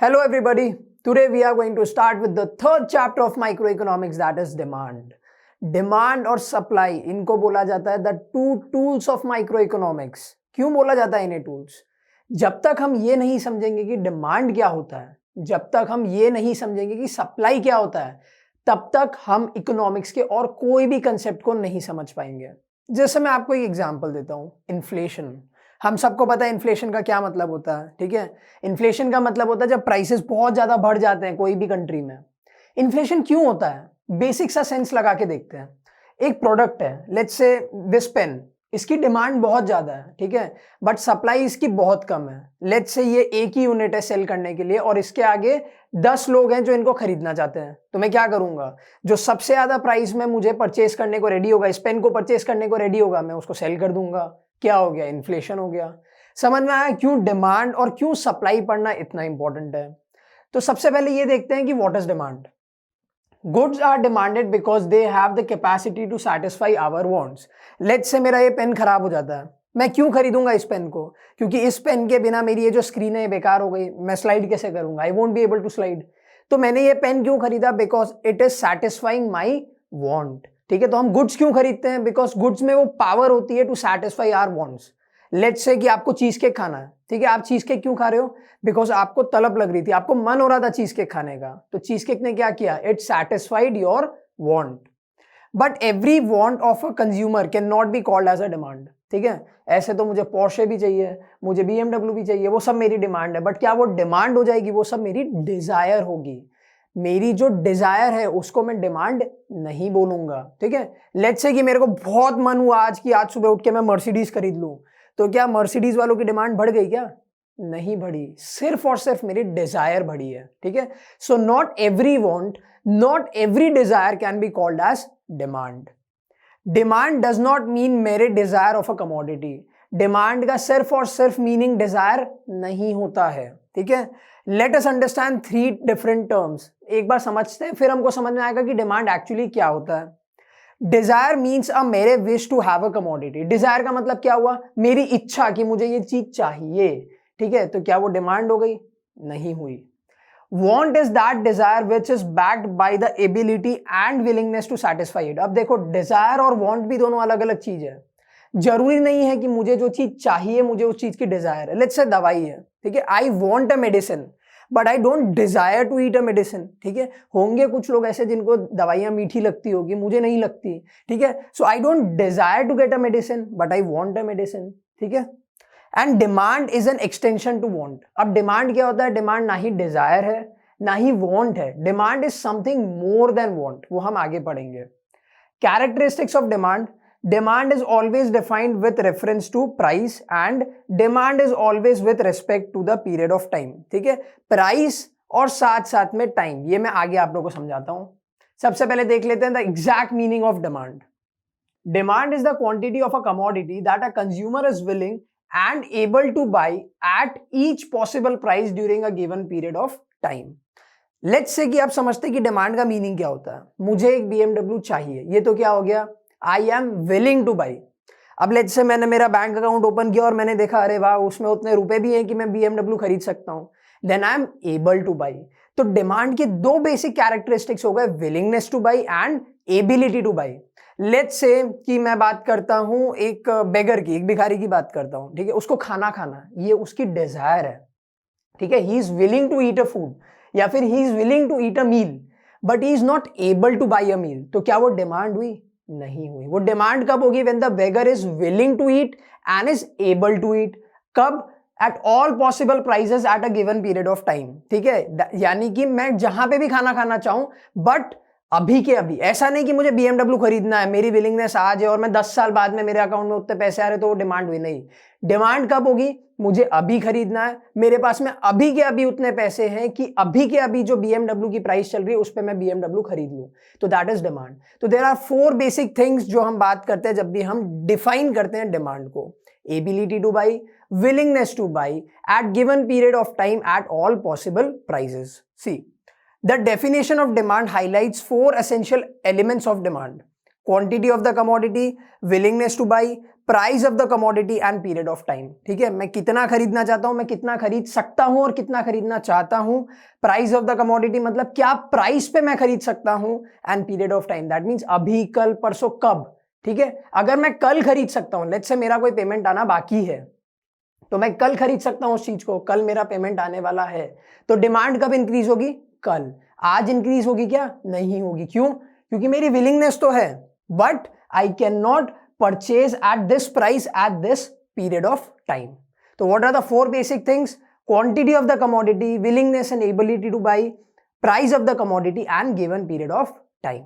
Hello everybody. Today we are going to start with the third chapter of microeconomics, that is demand. Demand और supply इनको बोला जाता है the two tools of microeconomics. क्यों बोला जाता है इन्हें tools? जब तक हम ये नहीं समझेंगे कि demand क्या होता है, जब तक हम ये नहीं समझेंगे कि supply क्या होता है, तब तक हम economics के और कोई भी concept को नहीं समझ पाएंगे. जैसे मैं आपको एक एग्जांपल देता हूँ, इन्फ्लेशन. हम सबको पता है इन्फ्लेशन का क्या मतलब होता है, ठीक है. इन्फ्लेशन का मतलब होता है जब प्राइसेस बहुत ज्यादा बढ़ जाते हैं कोई भी कंट्री में. इन्फ्लेशन क्यों होता है, बेसिक सा सेंस लगा के देखते हैं. एक प्रोडक्ट है, लेट्स से दिस पेन, इसकी डिमांड बहुत ज्यादा है, ठीक है, बट सप्लाई इसकी बहुत कम है. लेट्स से ये एक ही यूनिट है सेल करने के लिए और इसके आगे 10 लोग हैं जो इनको खरीदना चाहते हैं. तो मैं क्या करूंगा, जो सबसे ज्यादा प्राइस में मुझे परचेस करने को रेडी होगा, इस पेन को परचेस करने को रेडी होगा, मैं उसको सेल कर दूंगा. क्या हो गया, इन्फ्लेशन हो गया. समझ में आया क्यों डिमांड और क्यों सप्लाई पढ़ना इतना इंपॉर्टेंट है. तो सबसे पहले ये देखते हैं कि what is demand. Goods are demanded because they have the capacity to satisfy our wants. Let's say मेरा ये पेन खराब हो जाता है, मैं क्यों खरीदूंगा इस पेन को, क्योंकि इस पेन के बिना मेरी ये जो स्क्रीन है बेकार हो गई, मैं स्लाइड कैसे करूंगा, I won't be able to slide. तो मैंने ये पेन क्यों खरीदा, because it is satisfying my want. ठीक है, तो हम गुड्स क्यों खरीदते हैं, बिकॉज गुड्स में वो पावर होती है to satisfy our wants. Let's say कि आपको चीज केक खाना है, ठीक है, आप चीज केक क्यों खा रहे हो, बिकॉज आपको तलब लग रही थी, आपको मन हो रहा था चीज केक खाने का, तो चीज केक ने क्या किया, it satisfied your want. But every want of a consumer can not be called as a demand. ठीक है, ऐसे तो मुझे पोर्शे भी चाहिए, मुझे BMW भी चाहिए, वो सब मेरी डिमांड है, बट क्या वो डिमांड हो जाएगी, वो सब मेरी डिजायर होगी. मेरी जो डिजायर है उसको मैं डिमांड नहीं बोलूंगा. ठीक है, लेट्स से कि मेरे को बहुत मन हुआ आज की, आज सुबह उठ के मैं मर्सिडीज खरीद लूं, तो क्या मर्सिडीज वालों की डिमांड बढ़ गई, क्या नहीं बढ़ी, सिर्फ और सिर्फ मेरी डिजायर बढ़ी है. ठीक है, so not every want, not every desire can be called as demand. Demand does not mean मेरे desire of a commodity. Demand का सिर्फ और सिर्फ मीनिंग डिजायर नहीं होता है. ठीक है, let us understand 3 different terms. एक बार समझते हैं, फिर हमको समझ में आएगा कि डिमांड एक्चुअली क्या होता है. डिजायर मीन्स अ मेरे wish to have a commodity. Desire का मतलब क्या हुआ, मेरी इच्छा कि मुझे ये चीज चाहिए. ठीक है, तो क्या वो डिमांड हो गई, नहीं हुई. Want is that desire which is backed by the ability and willingness to satisfy it. अब देखो, desire और want भी दोनों अलग अलग चीज है. जरूरी नहीं है कि मुझे जो चीज चाहिए मुझे उस चीज की डिजायर है. लेट्स से दवाई है, ठीक है, I want a medicine but I don't desire to eat a medicine. ठीक है, होंगे कुछ लोग ऐसे जिनको दवाइयां मीठी लगती होगी, मुझे नहीं लगती. ठीक है, so I don't desire to get a medicine but I want a medicine. ठीक है, and demand is an extension to want. अब डिमांड क्या होता है, डिमांड ना ही डिजायर है ना ही वांट है. Demand is something more than want, वो हम आगे पढ़ेंगे. Characteristics of demand. Demand is always defined with reference to price and demand is always with respect to the period of time. ठीक है, प्राइस और साथ साथ में टाइम, ये मैं आगे आप लोगों को समझाता हूं. सबसे पहले देख लेते हैं the exact meaning of demand. Demand is the quantity of a commodity that a consumer is willing and able to buy at each possible price during a given period of time. Let's say कि आप समझते कि demand का meaning क्या होता है. मुझे एक BMW चाहिए, ये तो क्या हो गया, I am willing two by. अब लेट्स से मैंने मेरा बैंक अकाउंट ओपन किया और मैंने देखा अरे वाह उसमें उतने रुपए भी हैं कि मैं BMW खरीद सकता हूं, then I am able to buy. तो डिमांड के 2 बेसिक कैरेक्टरिस्टिक्स हो गए, willingness to buy and ability to buy. Let's say कि मैं बात करता हूं एक बेगर की, एक भिखारी की बात करता हूं. ठीक है, उसको खाना खाना ये उसकी डिजायर है. ठीक है, he is willing to eat a food या फिर he is willing to eat a meal but he is not able to buy a meal. तो क्या वो डिमांड हुई, नहीं हुई. वो डिमांड कब होगी, when the beggar is willing to eat and is able to eat. कब, at all possible prices at a given period of time. ठीक है, यानी कि मैं जहां पे भी खाना खाना चाहूं बट अभी के अभी. ऐसा नहीं कि मुझे BMW खरीदना है, मेरी विलिंगनेस आज है और मैं 10 साल बाद में मेरे अकाउंट में उतने पैसे आ रहे तो वो डिमांड हुई, नहीं. डिमांड कब होगी, मुझे अभी खरीदना है, मेरे पास में अभी के अभी उतने पैसे हैं कि अभी के अभी जो BMW की प्राइस चल रही है उस पर मैं BMW खरीद लूं, तो दैट इज डिमांड. तो देयर आर 4 बेसिक थिंग्स जो हम बात करते हैं जब भी हम डिफाइन करते हैं डिमांड को. Ability to by, willingness to buy at given period of time at all possible prices. See, the definition of demand highlights 4 essential elements of demand. Quantity of the commodity, willingness to buy, price of the commodity and period of time. ठीक है, मैं कितना खरीदना चाहता हूं, मैं कितना खरीद सकता हूं और कितना खरीदना चाहता हूं। प्राइस ऑफ द कमोडिटी मतलब क्या प्राइस पे मैं खरीद सकता हूं, and period of time that means अभी, कल, परसों, कब। ठीक है, अगर मैं कल खरीद सकता हूं, लेट्स से मेरा कोई पेमेंट आना बाकी है, तो मैं कल खरीद सकता हूं उस चीज को, कल मेरा पेमेंट आने वाला है, तो डिमांड कब इंक्रीज होगी, कल। आज इंक्रीज होगी क्या, नहीं होगी। क्यों, क्योंकि मेरी विलिंगनेस तो है, but I can not purchase at this price at this period of time. तो what are the 4 basic things, quantity of the commodity, willingness and ability to buy, price of the commodity and given period of time.